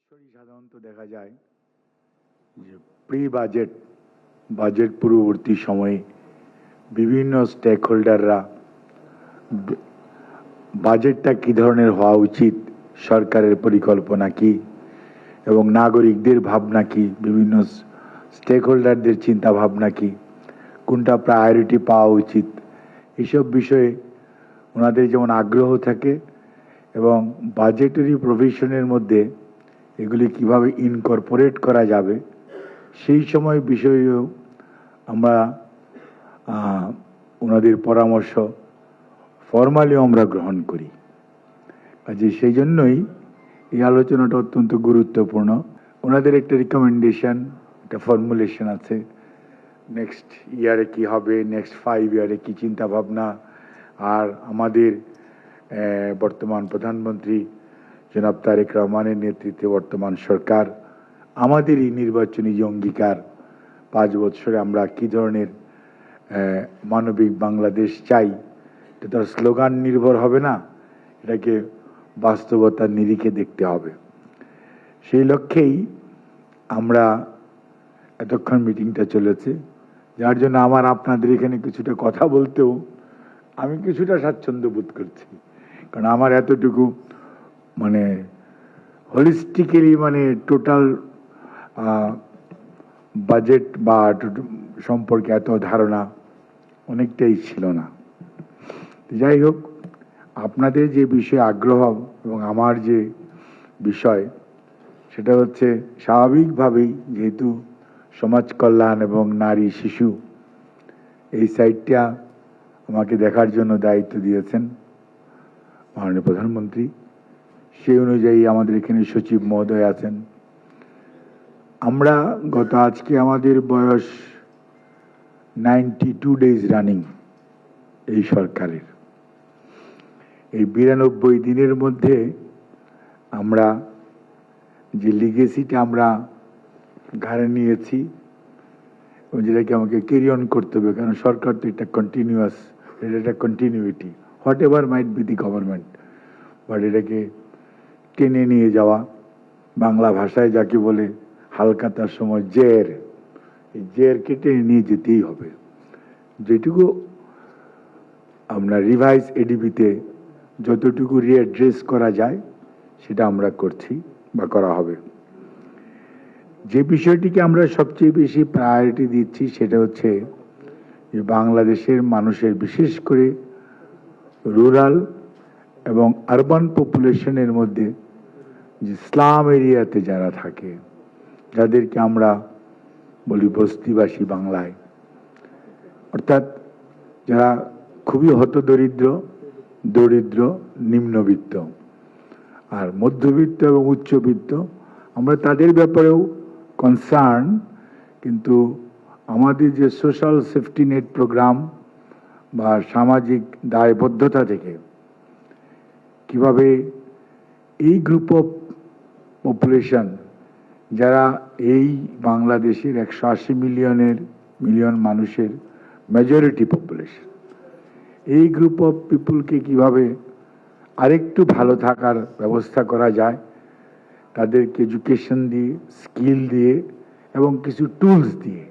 বৎসরই সাধারণত দেখা যায় যে প্রি বাজেট পূর্ববর্তী সময়ে বিভিন্ন স্টেক হোল্ডাররা বাজেটটা কী ধরনের হওয়া উচিত, সরকারের পরিকল্পনা কি এবং নাগরিকদের ভাবনা কি, বিভিন্ন স্টেক হোল্ডারদের চিন্তা ভাবনা কি, কোনটা প্রায়োরিটি পাওয়া উচিত, এসব বিষয়ে ওনাদের যেমন আগ্রহ থাকে এবং বাজেটারি প্রভিশনের মধ্যে এগুলি কিভাবে ইনকর্পোরেট করা যাবে সেই সময় বিষয়েও আমরা ওনাদের পরামর্শ ফর্মালিও আমরা গ্রহণ করি। কাজে সেই জন্যই এই আলোচনাটা অত্যন্ত গুরুত্বপূর্ণ। ওনাদের একটা রিকমেন্ডেশন, একটা ফর্মুলেশন আছে, নেক্সট ইয়ারে কি হবে, নেক্সট 5 ইয়ারে কি চিন্তা ভাবনা, আর আমাদের বর্তমান প্রধানমন্ত্রী জনাব তারেক রহমানের নেতৃত্বে বর্তমান সরকার আমাদেরই নির্বাচনী যে অঙ্গীকার 5 বছরে আমরা কি ধরনের মানবিক বাংলাদেশ চাই, এটা তার স্লোগান নির্ভর হবে না, এটাকে বাস্তবতার নিরিখে দেখতে হবে। সেই লক্ষ্যেই আমরা এতক্ষণ মিটিংটা চলেছে, যার জন্য আমার আপনাদের এখানে কিছুটা কথা বলতেও আমি কিছুটা স্বাচ্ছন্দ্য বোধ করছি, কারণ আমার এতটুকু মানে হোলিস্টিক্যালি মানে টোটাল বাজেট বা সম্পর্কে এত ধারণা অনেকটাই ছিল না। যাই হোক, আপনাদের যে বিষয়ে আগ্রহ এবং আমার যে বিষয়, সেটা হচ্ছে স্বাভাবিকভাবেই যেহেতু সমাজ কল্যাণ এবং নারী শিশু এই সাইডটা আমাকে দেখার জন্য দায়িত্ব দিয়েছেন মাননীয় প্রধানমন্ত্রী, সেই অনুযায়ী আমাদের এখানে সচিব মহোদয় আছেন। আমরা আজকে আমাদের বয়স 92 ডেজ রানিং এই সরকারের। এই 92 দিনের মধ্যে আমরা যে লিগেসিটা আমরা ঘাড়ে নিয়েছি এবং যেটাকে আমাকে ক্যারি অন করতে হবে, কারণ সরকার তো এটা কন্টিনিউয়াস, এটা একটা continuity, what ever might be the government, but এটাকে টেনে নিয়ে যাওয়া, বাংলা ভাষায় যাকে বলে হালকাতার সময় জের, এই জেরকে টেনে নিয়ে যেতেই হবে। যেটুকু আমরা রিভাইজ এডিবিতে যতটুকু রিঅ্যাড্রেস করা যায় সেটা আমরা করছি বা করা হবে। যে বিষয়টিকে আমরা সবচেয়ে বেশি প্রায়োরিটি দিচ্ছি সেটা হচ্ছে যে বাংলাদেশের মানুষের, বিশেষ করে রুরাল এবং আরবান পপুলেশনের মধ্যে যে স্লাম এরিয়াতে যারা থাকে, যাদেরকে আমরা বলি বস্তিবাসী বাংলায়, অর্থাৎ যারা খুবই হতদরিদ্র, দরিদ্র, নিম্নবিত্ত আর মধ্যবিত্ত এবং উচ্চবিত্ত, আমরা তাদের ব্যাপারেও কনসার্ন, কিন্তু আমাদের যে সোশ্যাল সেফটি নেট প্রোগ্রাম বা সামাজিক দায়বদ্ধতা থেকে কিভাবে এই গ্রুপ অফ পপুলেশন, যারা এই বাংলাদেশের 180 মিলিয়ন মানুষের মেজরিটি পপুলেশন, এই গ্রুপ অফ পিপুলকে কিভাবে আরেকটু ভালো থাকার ব্যবস্থা করা যায়, তাদেরকে এডুকেশন দিয়ে, স্কিল দিয়ে এবং কিছু টুলস দিয়ে।